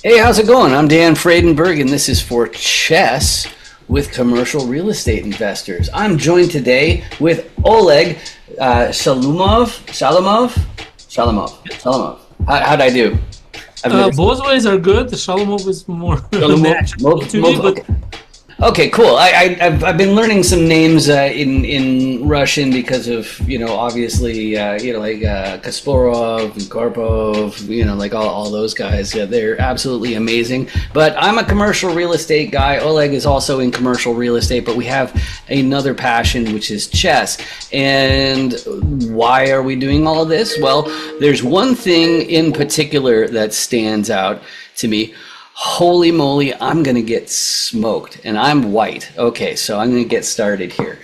Hey, how's it going? I'm Dan Fradenburgh, and this is for Chess with Commercial Real Estate Investors. I'm joined today with Oleg Shalumov. How'd I do? Both ways are good. The Shalomov is more natural to me, but Okay, cool. I've been learning some names in Russian because of obviously like Kasparov and Karpov, like all those guys. Yeah, they're absolutely amazing. But I'm a commercial real estate guy. Oleg is also in commercial real estate, but we have another passion, which is chess. And why are we doing all of this? Well, there's one thing in particular that stands out to me. Holy moly, I'm going to get smoked, and I'm white. Okay, so I'm going to get started here.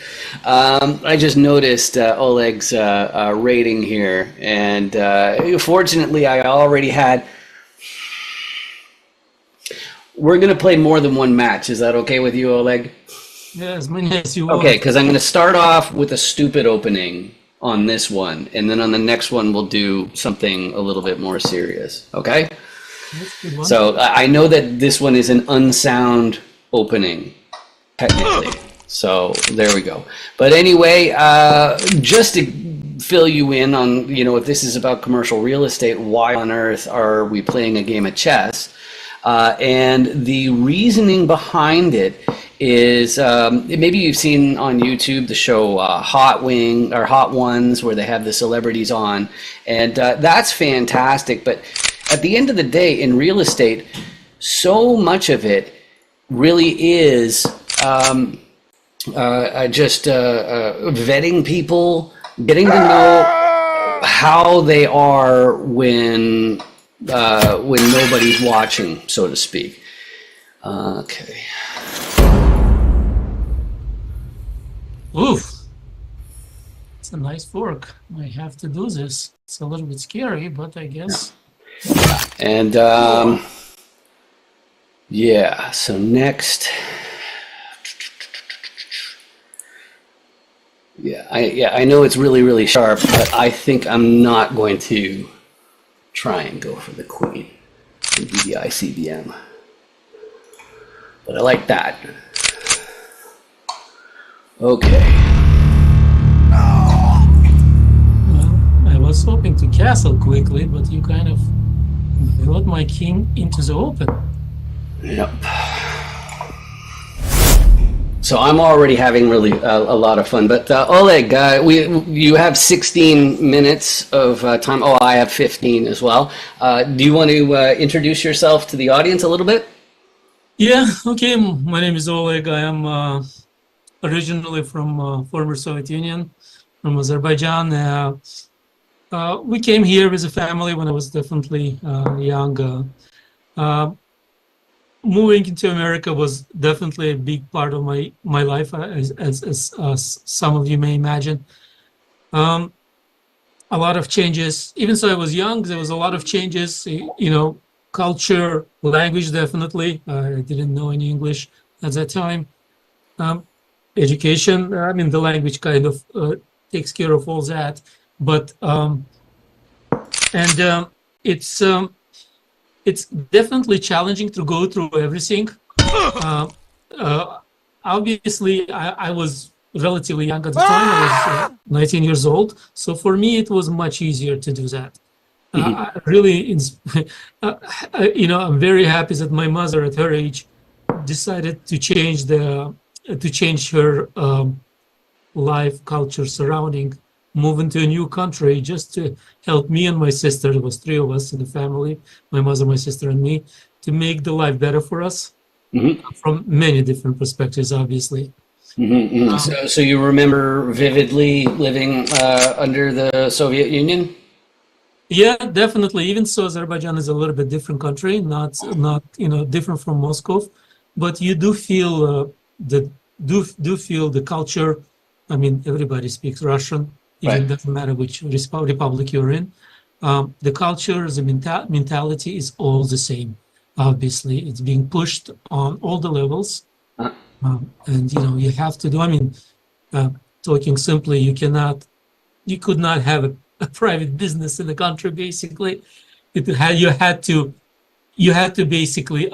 I just noticed Oleg's rating here, and fortunately, I already had... We're going to play more than one match. Is that okay with you, Oleg? yeah, as many as you want. Okay, because I'm going to start off with a stupid opening on this one, and then on the next one, we'll do something a little bit more serious, okay? So I know that this one is an unsound opening, technically. So there we go. But anyway, just to fill you in on, if this is about commercial real estate, why on earth are we playing a game of chess? And the reasoning behind it is maybe you've seen on YouTube the show Hot Ones, where they have the celebrities on, and that's fantastic. But at the end of the day, in real estate, so much of it really is just vetting people, getting to know how they are when nobody's watching, so to speak. Okay. Oof, it's a nice fork. I have to do this. It's a little bit scary, but I guess. And yeah, so next, I know it's really sharp, but I think I'm not going to try and go for the queen and do the ICBM. But I like that. Okay. Well, I was hoping to castle quickly, but you kind of brought my king into the open. Yep. So I'm already having really a lot of fun. But Oleg, you have 16 minutes of time. Oh, I have 15 as well. Do you want to introduce yourself to the audience a little bit? Yeah, okay. My name is Oleg. I am originally from former Soviet Union, from Azerbaijan. We came here with a family when I was definitely young. Moving into America was definitely a big part of my life, as some of you may imagine. A lot of changes. Even so I was young, there was a lot of changes, culture, language, definitely. I didn't know any English at that time. Education, the language kind of takes care of all that. But it's definitely challenging to go through everything. Obviously, I was relatively young at the time. I was 19 years old. So for me, it was much easier to do that. I'm very happy that my mother at her age decided to change her life, culture, surrounding, move into a new country just to help me and my sister. There was three of us in the family, my mother, my sister, and me, to make the life better for us from many different perspectives, obviously. So you remember vividly living under the Soviet Union? Yeah, definitely. Even so, Azerbaijan is a little bit different country, not different from Moscow, but you do feel the culture. Everybody speaks Russian. It doesn't matter which republic you're in. The culture, the mentality is all the same. Obviously, it's being pushed on all the levels, and you have to do. Talking simply, you could not have a private business in the country. Basically, you had to you had to basically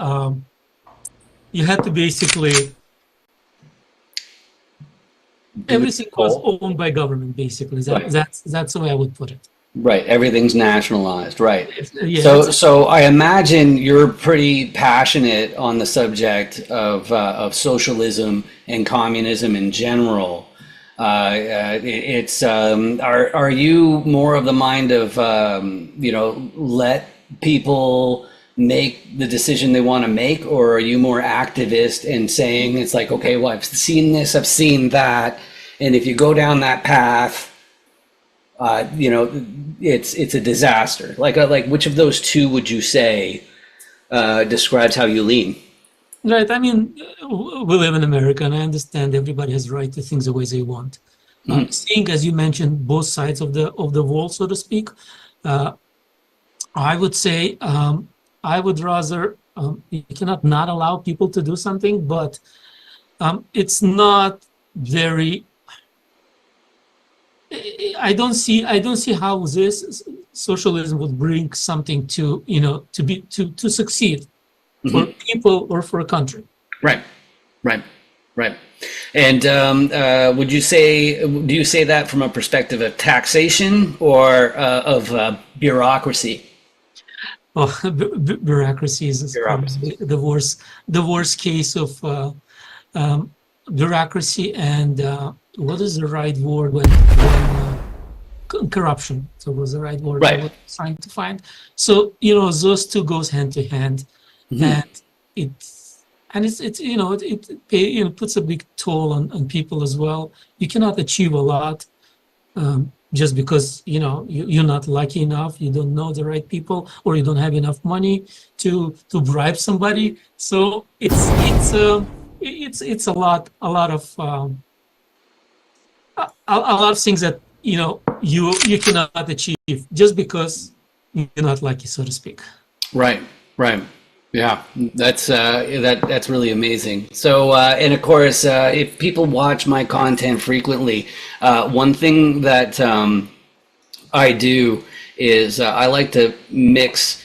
everything was owned by government, basically. Right. That's the way I would put it. Right, everything's nationalized, right. Yeah, So I imagine you're pretty passionate on the subject of socialism and communism in general. Are you more of the mind of, let people make the decision they want to make, or are you more activist and saying it's like, okay, well, I've seen this, I've seen that, and if you go down that path, it's a disaster. Like which of those two would you say describes how you lean? right. I mean, we live in America, and I understand everybody has the right to things the way they want. Seeing, as you mentioned, both sides of the wall, so to speak, I would say I would rather you cannot not allow people to do something, but it's not very. I don't see how this socialism would bring something to to succeed for people or for a country. Right. And do you say that from a perspective of taxation or of bureaucracy? Well, bureaucracy is probably the worst case of bureaucracy, and what is the right word when corruption? So was the right word I was trying to find. So those two goes hand to hand, and it puts a big toll on people as well. You cannot achieve a lot just because you're not lucky enough, you don't know the right people, or you don't have enough money to bribe somebody. So it's a lot of things that you cannot achieve just because you're not lucky, so to speak. Right. Yeah, that's really amazing. So, and of course, if people watch my content frequently, one thing that I do is I like to mix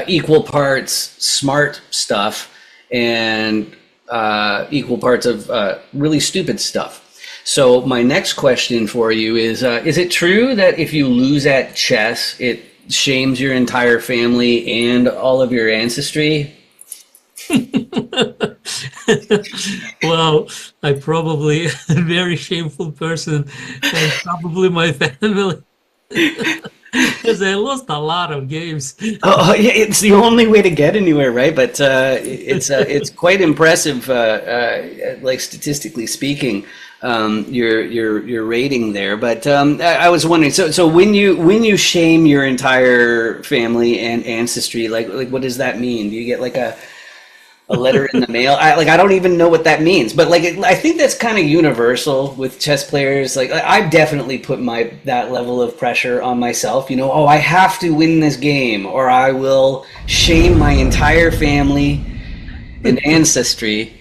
equal parts smart stuff and equal parts of really stupid stuff. So my next question for you is it true that if you lose at chess, it shames your entire family and all of your ancestry? Well, I'm probably a very shameful person, and probably my family, because I lost a lot of games. Oh, yeah, it's the only way to get anywhere, right? But it's quite impressive, like statistically speaking, your rating there. But I was wondering, so when you shame your entire family and ancestry, like what does that mean? Do you get like a letter in the mail? I don't even know what that means, but I think that's kind of universal with chess players. Like I've definitely put that level of pressure on myself. Oh, I have to win this game, or I will shame my entire family and ancestry.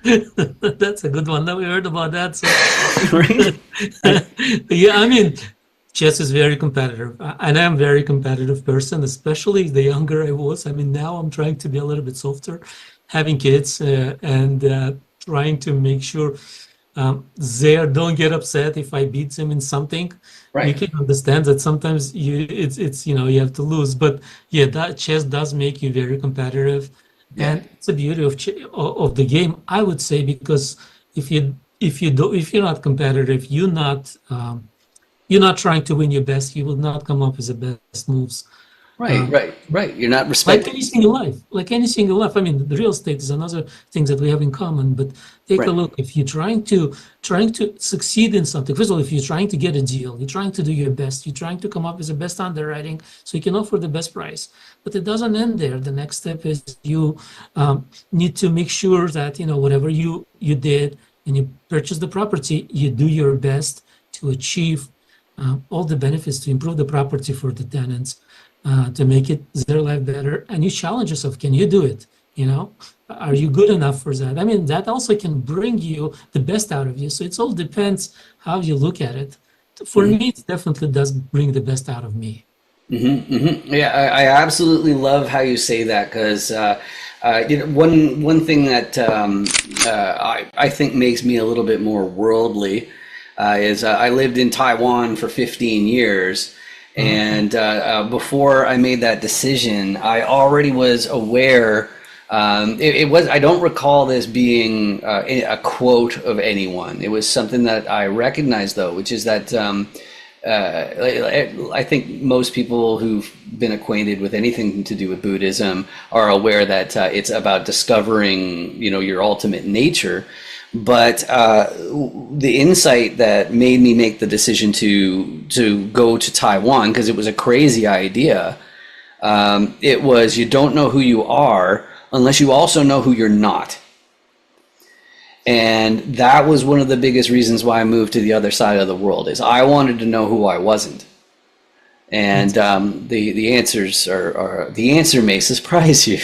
That's a good one. That we heard about that. So. Yeah, I mean, chess is very competitive, and I'm a very competitive person, especially the younger I was. I mean, now I'm trying to be a little bit softer, having kids and trying to make sure they don't get upset if I beat them in something. Right. You can understand that sometimes you have to lose, but yeah, that chess does make you very competitive. Yeah. And it's the beauty of the game, I would say, because if you're not competitive, you're not trying to win your best, you will not come up with the best moves. Right. You're not respecting. Like anything in life. I mean, the real estate is another thing that we have in common. But take a look. If you're trying to succeed in something, first of all, if you're trying to get a deal, you're trying to do your best. You're trying to come up with the best underwriting so you can offer the best price. But it doesn't end there. The next step is you need to make sure that whatever you did and you purchase the property, you do your best to achieve all the benefits to improve the property for the tenants. To make their life better, and you challenge yourself. Can you do it? Are you good enough for that? I mean, that also can bring you the best out of you. So it all depends how you look at it. For me, it definitely does bring the best out of me. Yeah, I absolutely love how you say that because one thing that I think makes me a little bit more worldly is I lived in Taiwan for 15 years. And before I made that decision, I already was aware. It was, I don't recall this being a quote of anyone. It was something that I recognized, though, which is that I think most people who've been acquainted with anything to do with Buddhism are aware that it's about discovering, your ultimate nature. But the insight that made me make the decision to go to Taiwan, because it was a crazy idea, it was you don't know who you are unless you also know who you're not. And that was one of the biggest reasons why I moved to the other side of the world, is I wanted to know who I wasn't. And the answers the answer may surprise you.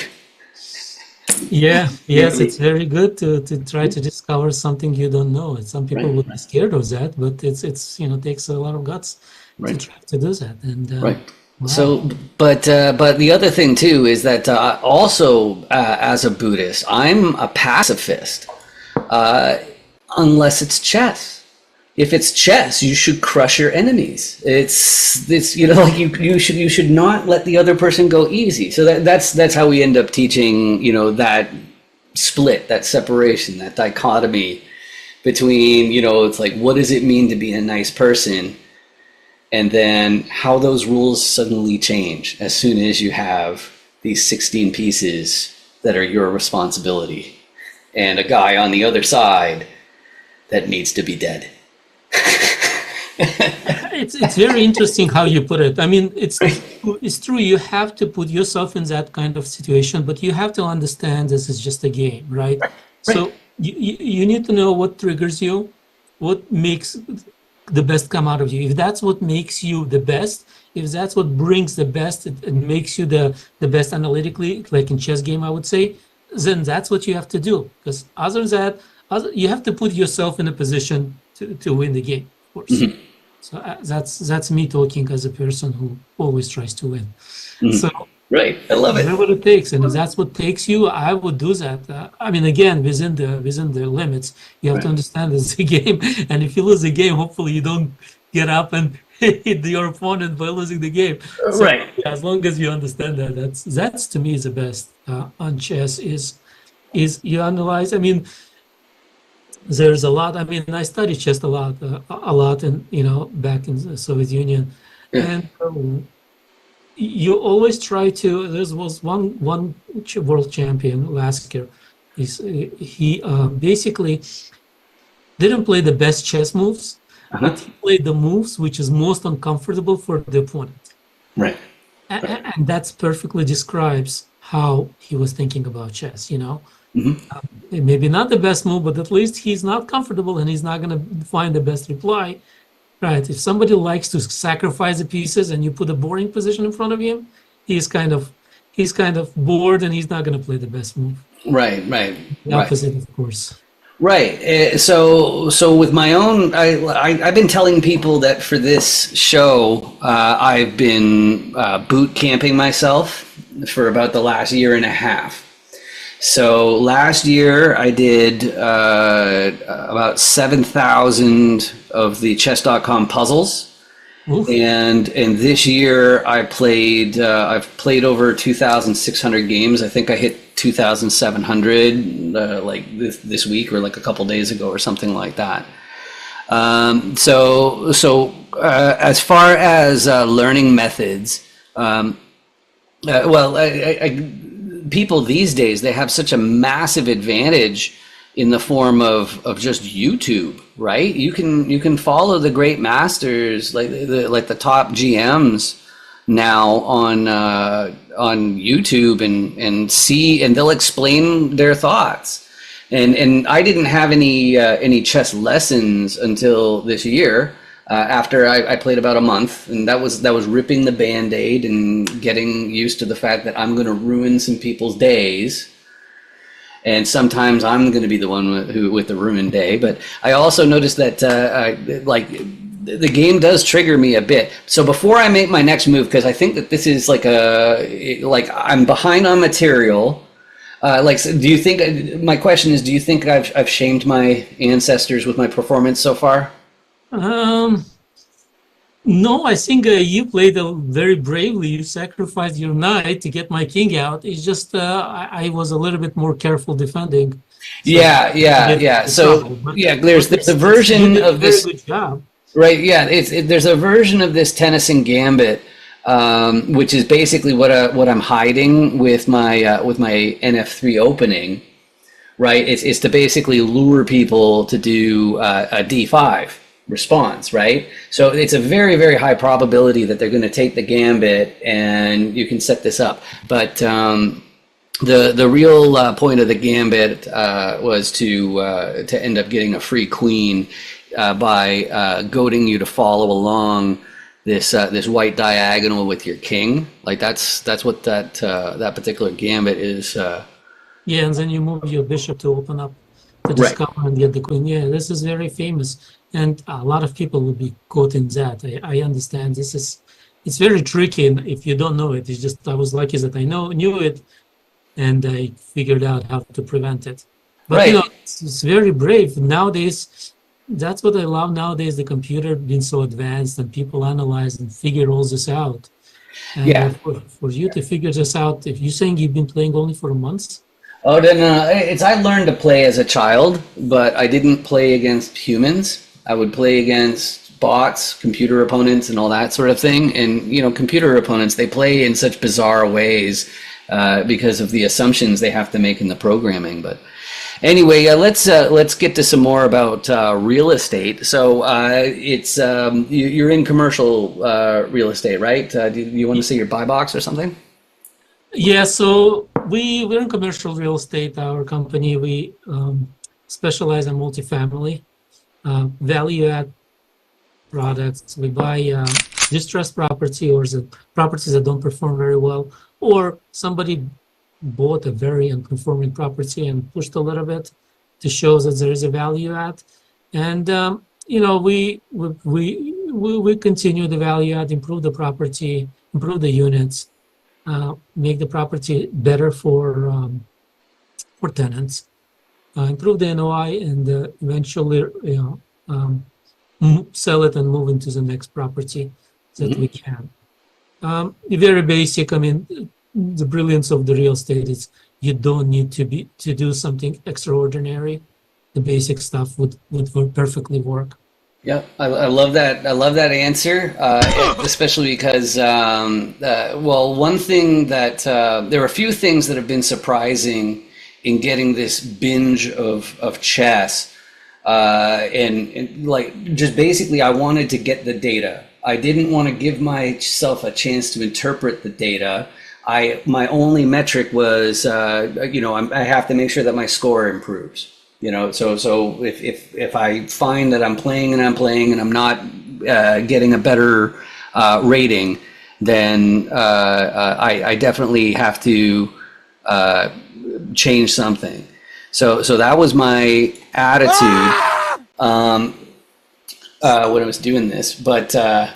Yes, it's very good to try to discover something you don't know. And some people would be scared of that, but it's takes a lot of guts to try to do that. And Right. wow. So, but the other thing too is that also as a Buddhist, I'm a pacifist, unless it's chess. If it's chess, you should crush your enemies. It's like you should not let the other person go easy. So that's how we end up teaching that split, that separation, that dichotomy between it's like, what does it mean to be a nice person, and then how those rules suddenly change as soon as you have these 16 pieces that are your responsibility and a guy on the other side that needs to be dead. It's very interesting how you put it. I mean, it's true. You have to put yourself in that kind of situation, but you have to understand this is just a game, right? So you need to know what triggers you, what makes the best come out of you. If that's what makes you the best, if that's what brings the best, it makes you the best analytically, like in chess game, I would say, then that's what you have to do. Because you have to put yourself in a position to win the game, of course. Mm-hmm. So that's me talking as a person who always tries to win. Mm-hmm. So right, I love it. Whatever it takes, and if that's what takes you, I would do that. I mean, again, within the limits, you have to understand it's a game, and if you lose the game, hopefully you don't get up and hit your opponent by losing the game. So, right. As long as you understand that, that's to me is the best on chess. Is you analyze. I mean, there's a lot. I mean, I studied chess a lot, and back in the Soviet Union, and you always try to. There was one world champion last year. He basically didn't play the best chess moves, but he played the moves which is most uncomfortable for the opponent. Right. And that perfectly describes how he was thinking about chess. Mm-hmm. Maybe not the best move, but at least he's not comfortable and he's not going to find the best reply. Right. If somebody likes to sacrifice the pieces and you put a boring position in front of him, he's kind of bored and he's not going to play the best move. Right. The opposite, of course. Right. So with my own, I've been telling people that for this show, I've been boot camping myself for about the last year and a half. So last year I did about 7,000 of the chess.com puzzles. Oof. And this year I've played over 2,600 games. I think I hit 2,700 like this week or like a couple days ago or something like that. So as far as learning methods, people these days, they have such a massive advantage in the form of just YouTube, right? You can follow the great masters like the top GMs now on YouTube and see, and they'll explain their thoughts. And I didn't have any chess lessons until this year. After I played about a month, and that was ripping the Band-Aid and getting used to the fact that I'm going to ruin some people's days, and sometimes I'm going to be the one with the ruined day. But I also noticed that like the game does trigger me a bit. So before I make my next move, because I think that this is like I'm behind on material. So do you think? My question is, do you think I've shamed my ancestors with my performance so far? No, I think you played very bravely. You sacrificed your knight to get my king out. It's just I was a little bit more careful defending. So Yeah. So yeah, there's a version of this. Very good job. Right. Yeah. There's a version of this Tennyson Gambit, which is basically what I'm hiding with my NF3 opening. Right. It's to basically lure people to do a D5 response. Right. So it's a very, very high probability that they're going to take the Gambit, and you can set this up. But the real point of the Gambit was to end up getting a free queen by goading you to follow along this white diagonal with your king. Like that's what that particular Gambit is. Yeah, and then you move your bishop to open up the discover and get the queen. Yeah, this is very famous, and a lot of people will be quoting that. I understand it's very tricky, and if you don't know it, it's just I was lucky that I knew it, and I figured out how to prevent it. But it's very brave nowadays. That's what I love nowadays. The computer being so advanced, and people analyze and figure all this out. And for you to figure this out, if you're saying you've been playing only for a month. Oh, then I learned to play as a child, but I didn't play against humans. I would play against bots, computer opponents, and all that sort of thing. And computer opponents, they play in such bizarre ways because of the assumptions they have to make in the programming. But anyway, let's get to some more about real estate. So it's you're in commercial real estate, right? Do you want to say your buy box or something? Yeah, so we're in commercial real estate. Our company, we specialize in multifamily, value-add products. We buy distressed property or the properties that don't perform very well, or somebody bought a very unconforming property and pushed a little bit to show that there is a value add. And we continue the value add, improve the property, improve the units, make the property better for tenants, improve the NOI, and eventually sell it and move into the next property that we can. Very basic. I mean, the brilliance of the real estate is you don't need to do something extraordinary. The basic stuff would perfectly work. Yeah, I love that. I love that answer, especially because, one thing that there are a few things that have been surprising in getting this binge of chess, and like just basically, I wanted to get the data. I didn't want to give myself a chance to interpret the data. My only metric was, I have to make sure that my score improves. So if I find that I'm playing and I'm not getting a better rating, then I definitely have to change something. So that was my attitude when I was doing this. But so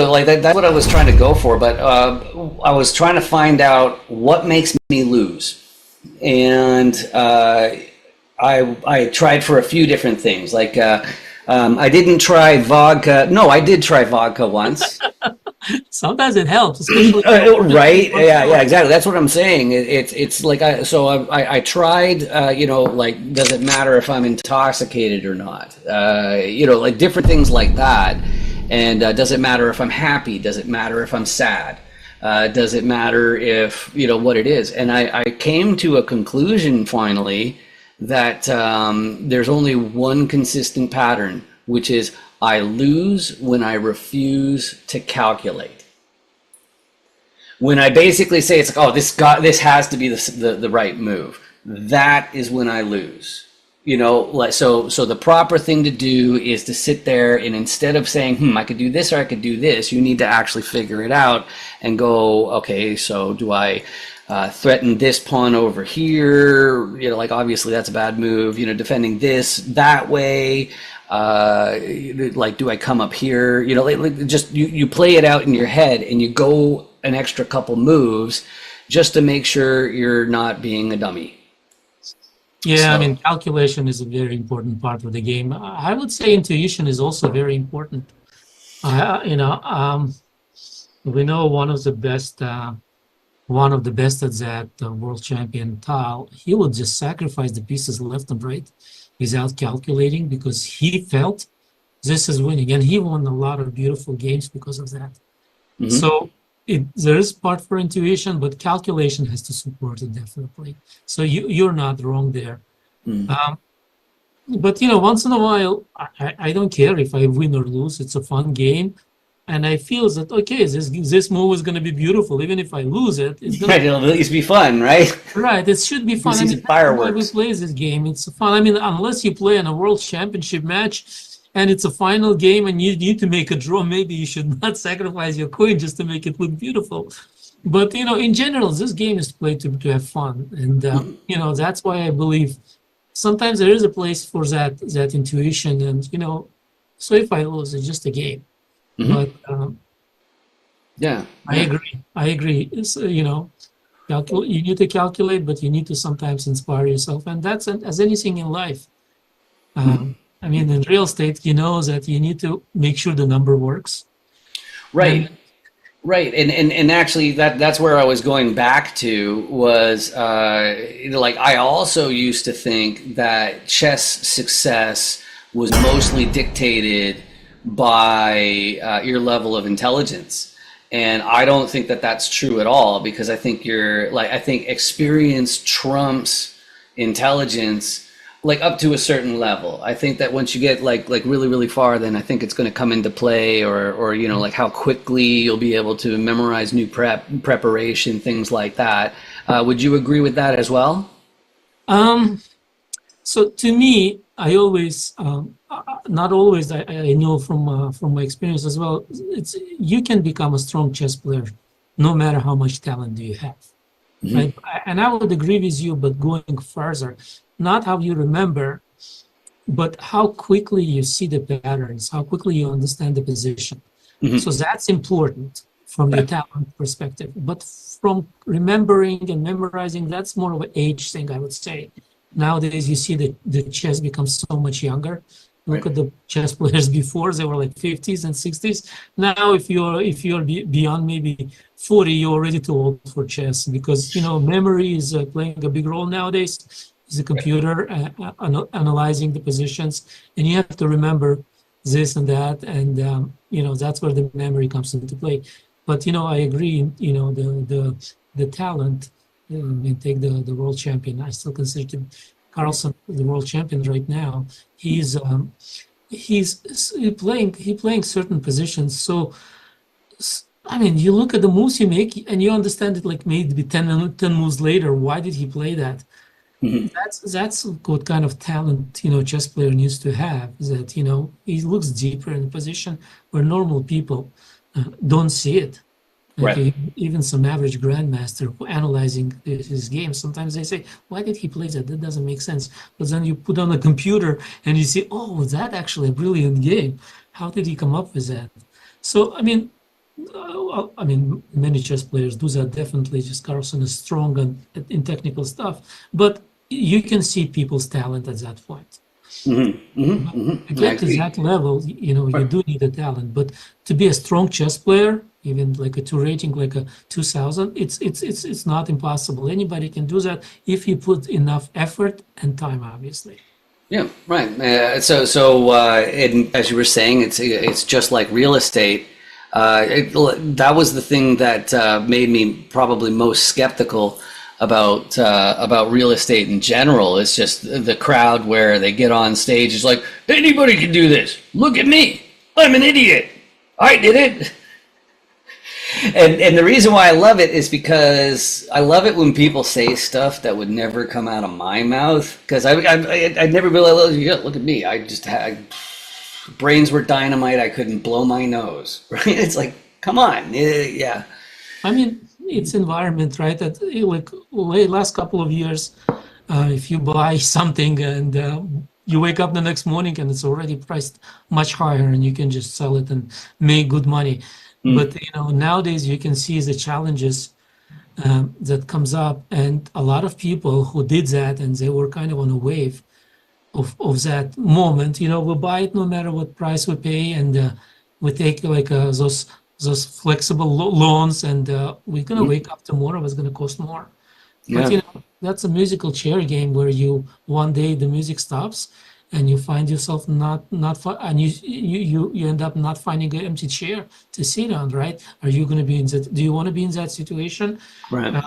like that's what I was trying to go for. But I was trying to find out what makes me lose. And I tried for a few different things. Like I didn't try vodka. No, I did try vodka once. Sometimes it helps, especially right. Yeah, exactly. That's what I'm saying. It's like I tried. Like, does it matter if I'm intoxicated or not? Like different things like that. And does it matter if I'm happy? Does it matter if I'm sad? Does it matter if, what it is? And I came to a conclusion finally that there's only one consistent pattern, which is I lose when I refuse to calculate. When I basically say it's like, this has to be the right move. That is when I lose. So the proper thing to do is to sit there and instead of saying, I could do this or I could do this, you need to actually figure it out and go, okay, so do I threaten this pawn over here, like obviously that's a bad move, defending this that way, like do I come up here, like just you play it out in your head and you go an extra couple moves just to make sure you're not being a dummy. Yeah, I mean, calculation is a very important part of the game. I would say intuition is also very important. We know one of the best at that, world champion Tal. He would just sacrifice the pieces left and right without calculating because he felt this is winning, and he won a lot of beautiful games because of that. Mm-hmm. So there is part for intuition, but calculation has to support it definitely. So you're not wrong there. Mm-hmm. But once in a while, I don't care if I win or lose. It's a fun game. And I feel that, okay, this move is going to be beautiful. Even if I lose it, it's going it'll at least be fun, right? Right, it should be fun. Fireworks. Why we play this game. It's fun. I mean, unless you play in a world championship match and it's a final game and you need to make a draw, maybe you should not sacrifice your coin just to make it look beautiful. But, in general, this game is played to have fun. And, that's why I believe sometimes there is a place for that intuition. And, so if I lose, it's just a game. Mm-hmm. But I agree. It's, you need to calculate, but you need to sometimes inspire yourself, and that's as anything in life. I mean, in real estate, that you need to make sure the number works. Right. Right, and actually that's where I was going back to was like I also used to think that chess success was mostly dictated by your level of intelligence, and I don't think that that's true at all, because I think I think experience trumps intelligence, like up to a certain level. I think that once you get like really, really far, then I think it's going to come into play, or like how quickly you'll be able to memorize new preparation, things like that. Would you agree with that as well? So to me, I always, not always, I know from my experience as well, you can become a strong chess player no matter how much talent do you have. Mm-hmm. Right? And I would agree with you, but going further, not how you remember, but how quickly you see the patterns, how quickly you understand the position. Mm-hmm. So that's important from the talent perspective. But from remembering and memorizing, that's more of an age thing, I would say. Nowadays, you see the chess becomes so much younger. Look at the chess players before; they were like 50s and 60s. Now, if you're beyond maybe 40, you're already too old for chess, because memory is playing a big role nowadays. It's a computer analyzing the positions, and you have to remember this and that, and that's where the memory comes into play. But I agree. The talent. Take the world champion. I still consider Carlsen the world champion right now. He's playing certain positions. So I mean, you look at the moves he make and you understand it, like maybe 10 moves later. Why did he play that? Mm-hmm. That's what kind of talent chess player needs to have. That he looks deeper in the position where normal people don't see it. Like even some average grandmaster analyzing his game, sometimes they say, why did he play that? That doesn't make sense. But then you put on a computer and you see, oh, that's actually a brilliant game. How did he come up with that? So, I mean, many chess players do that, definitely. Just Carlsen is strong in technical stuff. But you can see people's talent at that point. Mm-hmm. Mm-hmm. To get to that level, you do need a talent. But to be a strong chess player, even like a 2 rating, like a 2000, it's not impossible. Anybody can do that if you put enough effort and time, obviously. Yeah, right. So as you were saying, it's just like real estate. That was the thing that made me probably most skeptical about real estate in general. It's just the crowd where they get on stage is like, anybody can do this. Look at me. I'm an idiot. I did it. And the reason why I love it is because I love it when people say stuff that would never come out of my mouth. Because I'd never realized, look at me. I just had brains were dynamite. I couldn't blow my nose. Right? It's like, come on. Yeah. I mean, it's environment, right? That like last couple of years, if you buy something and you wake up the next morning and it's already priced much higher, and you can just sell it and make good money. But nowadays you can see the challenges that comes up, and a lot of people who did that, and they were kind of on a wave of that moment, we'll buy it no matter what price we pay, and we take like those flexible loans, and we're gonna wake up tomorrow, it's gonna cost more. But Yeah. that's a musical chair game where you one day the music stops and you find yourself and you end up not finding an empty chair to sit on, right? Are you going to be in that? Do you want to be in that situation? Right. Uh,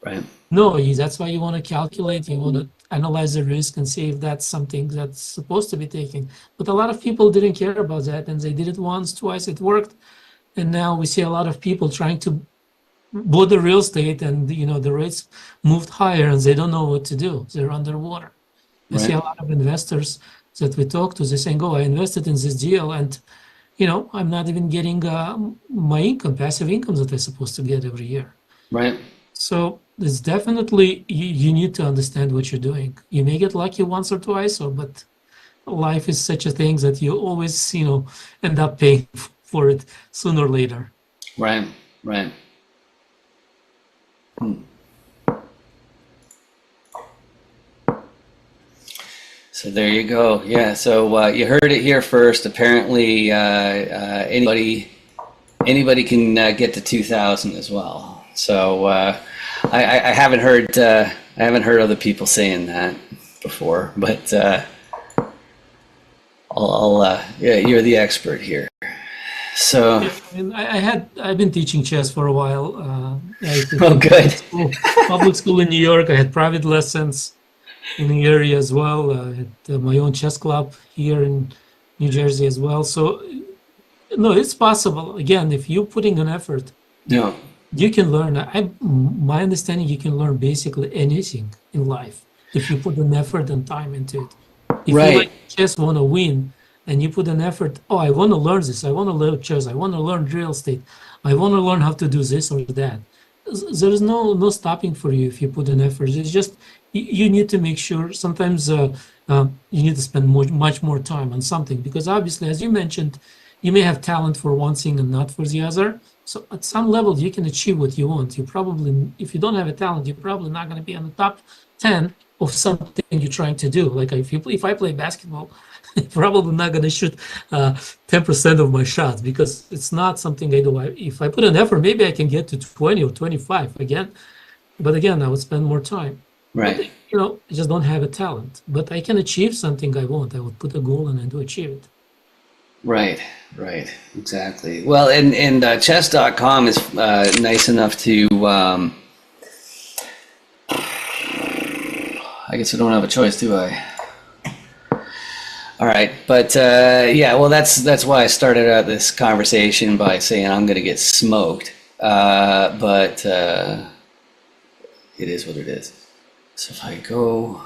Right. no, that's why you want to calculate, you want to analyze the risk and see if that's something that's supposed to be taken. But a lot of people didn't care about that, and they did it once, twice, it worked. And now we see a lot of people trying to bought the real estate, and the rates moved higher and they don't know what to do. They're underwater. I see a lot of investors that we talk to, they're saying, oh, I invested in this deal, and I'm not even getting my income, passive income that I'm supposed to get every year. Right. So it's definitely, you need to understand what you're doing. You may get lucky once or twice, but life is such a thing that you always end up paying for it sooner or later. Right. Right. So there you go. Yeah. So you heard it here first. Apparently, anybody can get to 2,000 as well. So I haven't heard other people saying that before, but you're the expert here. So I've been teaching chess for a while. Good. Public school in New York. I had private lessons in the area as well. I had my own chess club here in New Jersey as well. So no, it's possible. Again, if you're putting an effort, you can learn. My understanding, you can learn basically anything in life if you put an effort and time into it. If you like chess, want to win, and you put an effort, I want to learn this, I want to learn chess, I want to learn real estate, I want to learn how to do this or that. There is no stopping for you if you put an effort. It's just you need to make sure. Sometimes you need to spend much more time on something, because obviously, as you mentioned, you may have talent for one thing and not for the other. So at some level, you can achieve what you want. You probably, if you don't have a talent, you're probably not going to be on the top 10 of something you're trying to do. Like if I play basketball, probably not going to shoot 10% of my shots, because it's not something I do. If I put an effort, maybe I can get to 20 or 25 again. But again, I would spend more time. Right. But, I just don't have a talent. But I can achieve something I want. I would put a goal and I do achieve it. Right. Exactly. Well, and chess.com is nice enough to, I guess I don't have a choice, do I? All right, but well, that's why I started out this conversation by saying I'm going to get smoked, but it is what it is. So if I go,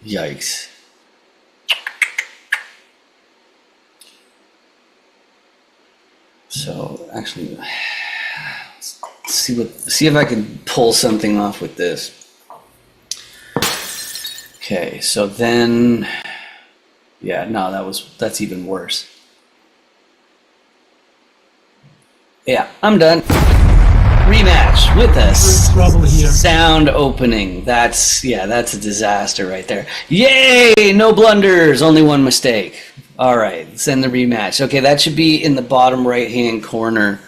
yikes. So actually, let's see if I can pull something off with this. Okay, so then. Yeah, no, that's even worse. Yeah, I'm done. Rematch with us. Trouble here. Sound opening. That's a disaster right there. Yay! No blunders, only one mistake. All right, send the rematch. Okay, that should be in the bottom right-hand corner.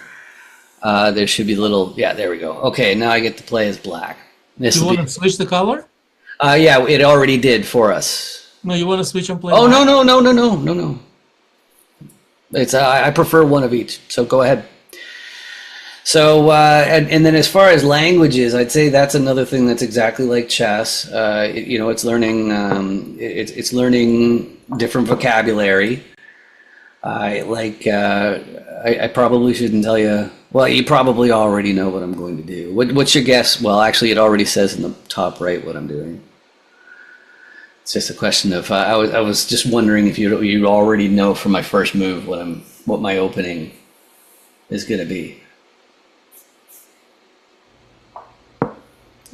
There should be a little. Yeah, there we go. Okay, now I get to play as black. Do you want to switch the color? Yeah, it already did for us. No, you want to switch and play? Oh, no. It's I prefer one of each. So go ahead. So and then as far as languages, I'd say that's another thing that's exactly like chess. It's learning it's learning different vocabulary. I probably shouldn't tell you. Well, you probably already know what I'm going to do. What's your guess? Well, actually, it already says in the top right what I'm doing. It's just a question of I was just wondering if you already know from my first move what my opening is going to be.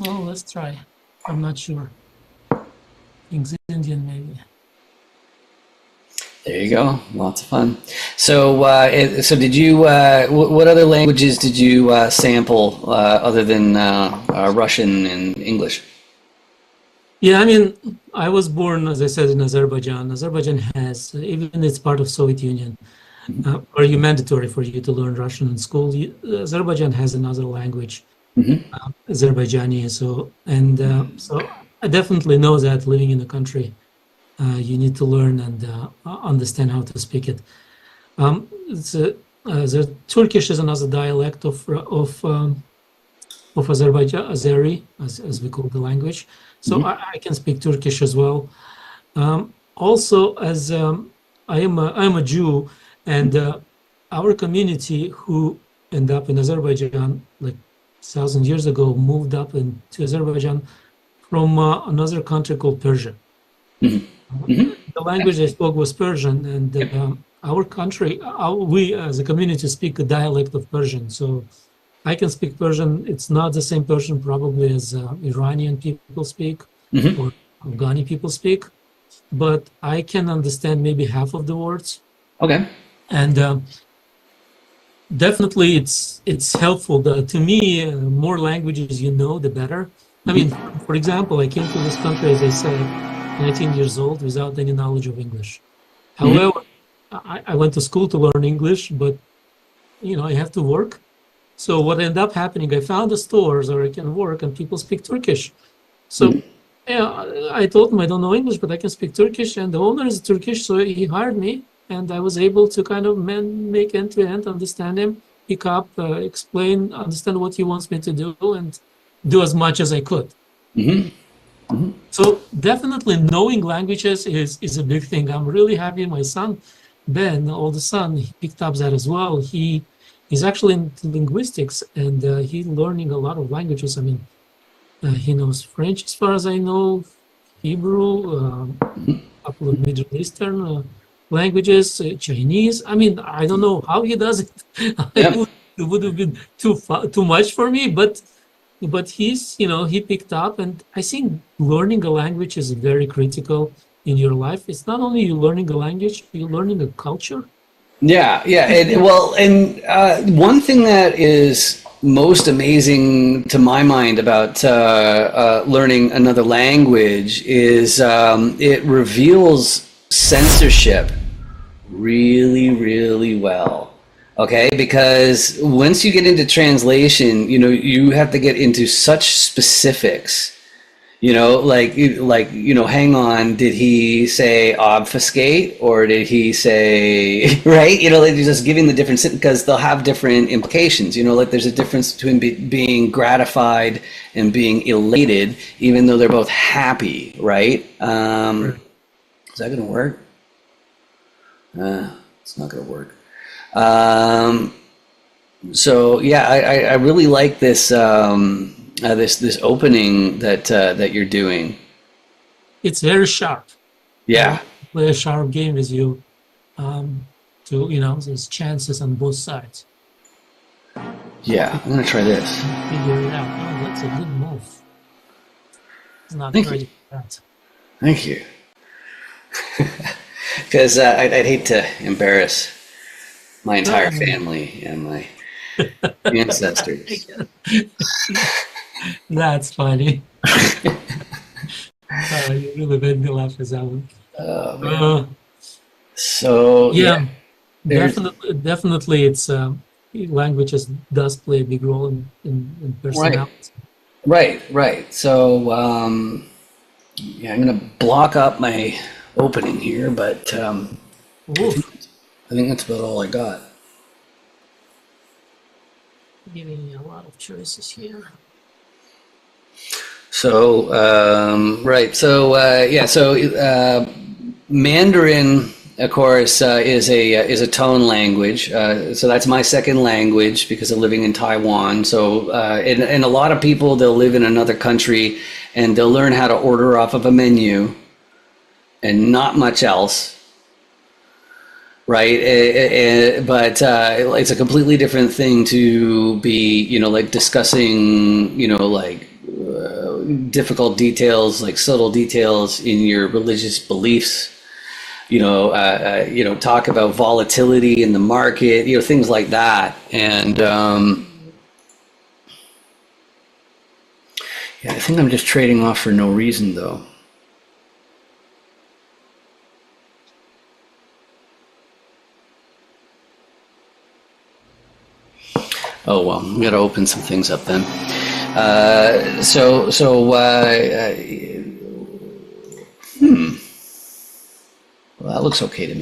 Well, let's try. I'm not sure. Things Indian, maybe. There you go. Lots of fun. So, so did you? What other languages did you sample other than Russian and English? Yeah, I mean, I was born, as I said, in Azerbaijan. Azerbaijan has, even it's part of Soviet Union, or you mandatory for you to learn Russian in school. Azerbaijan has another language, Azerbaijani. So I definitely know that living in the country, you need to learn and understand how to speak it. The Turkish is another dialect of Azerbaijan, Azeri, as we call the language. So I can speak Turkish as well. Also, as I'm a Jew, and our community who end up in Azerbaijan, like 1,000 years ago, moved up into Azerbaijan from another country called Persia. The language I spoke was Persian, and our country, we as a community speak a dialect of Persian. So I can speak Persian. It's not the same Persian probably as Iranian people speak or Afghani people speak, but I can understand maybe half of the words. Okay. And definitely it's helpful. To me, more languages you know, the better. I mean, for example, I came to this country, as I said, 19 years old without any knowledge of English. However, I went to school to learn English, but I have to work. So what ended up happening, I found the stores where I can work and people speak Turkish. So I told him I don't know English, but I can speak Turkish, and the owner is Turkish, so he hired me, and I was able to kind of make end-to-end, understand him, pick up, explain, understand what he wants me to do, and do as much as I could. So definitely knowing languages is a big thing. I'm really happy my son, Ben, oldest son, he picked up that as well. He's actually into linguistics, and he's learning a lot of languages. I mean, he knows French as far as I know, Hebrew, a couple of Middle Eastern languages, Chinese. I mean, I don't know how he does it. It would have been too much for me, but he's, he picked up, and I think learning a language is very critical in your life. It's not only you learning a language, you're learning a culture. Yeah. And one thing that is most amazing to my mind about learning another language is it reveals censorship really, really well. Okay, because once you get into translation, you have to get into such specifics. Hang on, did he say obfuscate or did he say, right? Like just giving the different, because they'll have different implications. Like there's a difference between being gratified and being elated, even though they're both happy, right? Is that going to work? It's not going to work. So yeah, I really like this this opening that you're doing. It's very sharp. Yeah. Play a sharp game with you. There's chances on both sides. Yeah, I'm gonna try this. Figure it out. Oh, that's a good move. It's not ready for that. Thank you. Because I'd hate to embarrass my entire family and my ancestors. That's funny. You really made me laugh with that one. So yeah, definitely, it's languages does play a big role in personality. Right. So I'm gonna block up my opening here, but I think that's about all I got. Giving you a lot of choices here. So Mandarin, of course, is a tone language. So that's my second language because of living in Taiwan. So and a lot of people, they'll live in another country and they'll learn how to order off of a menu and not much else. Right, but it's a completely different thing to be, like discussing, difficult details, like subtle details in your religious beliefs. Talk about volatility in the market, things like that. And I think I'm just trading off for no reason, though. Oh, well, we got to open some things up then. Well, that looks okay to me.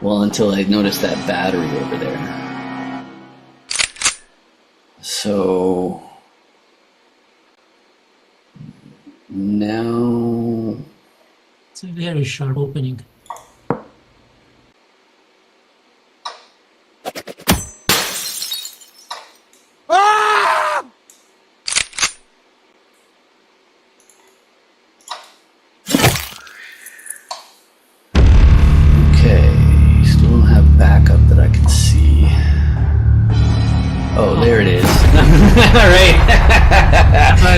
Well, until I notice that battery over there. So now It's a very sharp opening. Oh, there it is. All right.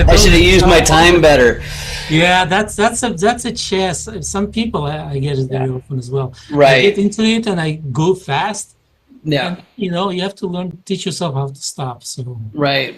I should have used my time better. Yeah, that's a chess. Some people I get it very often as well. Right. I get into it and I go fast. Yeah. And, you have to teach yourself how to stop. So. Right,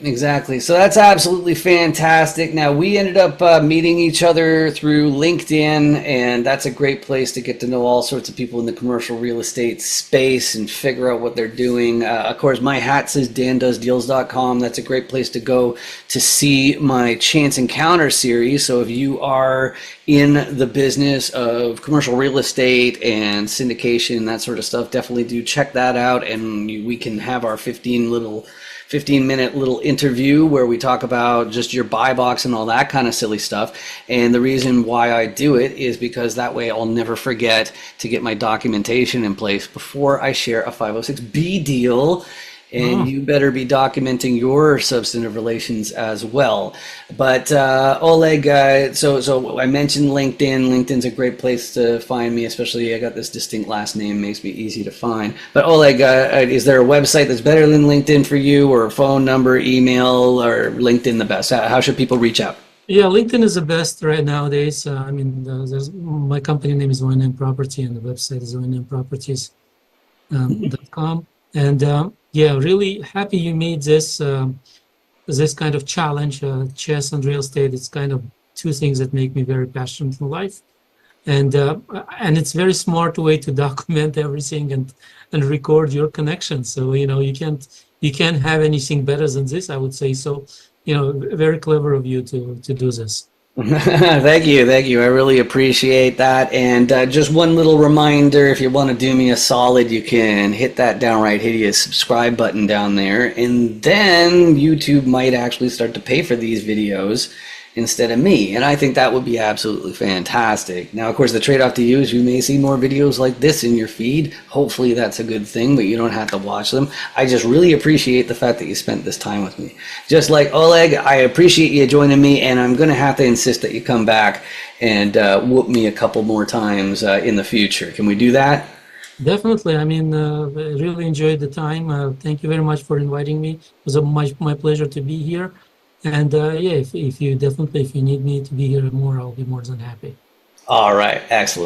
exactly. So that's absolutely fantastic. Now, we ended up meeting each other through LinkedIn, and that's a great place to get to know all sorts of people in the commercial real estate space and figure out what they're doing. Of course, my hat says dandoesdeals.com. That's a great place to go to see my Chance Encounter series. So if you are in the business of commercial real estate and syndication, that sort of stuff, definitely do check that out, and we can have our 15-minute little interview where we talk about just your buy box and all that kind of silly stuff. And the reason why I do it is because that way I'll never forget to get my documentation in place before I share a 506B deal. And you better be documenting your substantive relations as well. But Oleg, so I mentioned LinkedIn. LinkedIn's a great place to find me, especially I got this distinct last name, makes me easy to find. But Oleg, is there a website that's better than LinkedIn for you, or a phone number, email, or LinkedIn the best? How should people reach out? Yeah, LinkedIn is the best right nowadays. My company name is ONM Property, and the website is onmproperties.com. And really happy you made this kind of challenge, chess and real estate. It's kind of two things that make me very passionate in life, and it's very smart way to document everything and record your connections. So you can't have anything better than this, I would say. So very clever of you to do this. Thank you. I really appreciate that. And just one little reminder, if you want to do me a solid, you can hit that downright hideous subscribe button down there, and then YouTube might actually start to pay for these videos instead of me, and I think that would be absolutely fantastic. Now, of course, the trade-off to you is you may see more videos like this in your feed. Hopefully that's a good thing, but you don't have to watch them. I just really appreciate the fact that you spent this time with me. Just like Oleg, I appreciate you joining me, and I'm going to have to insist that you come back and whoop me a couple more times in the future. Can we do that? Definitely. I really enjoyed the time. Thank you very much for inviting me. It was my pleasure to be here. And if you need me to be here more, I'll be more than happy. All right, excellent.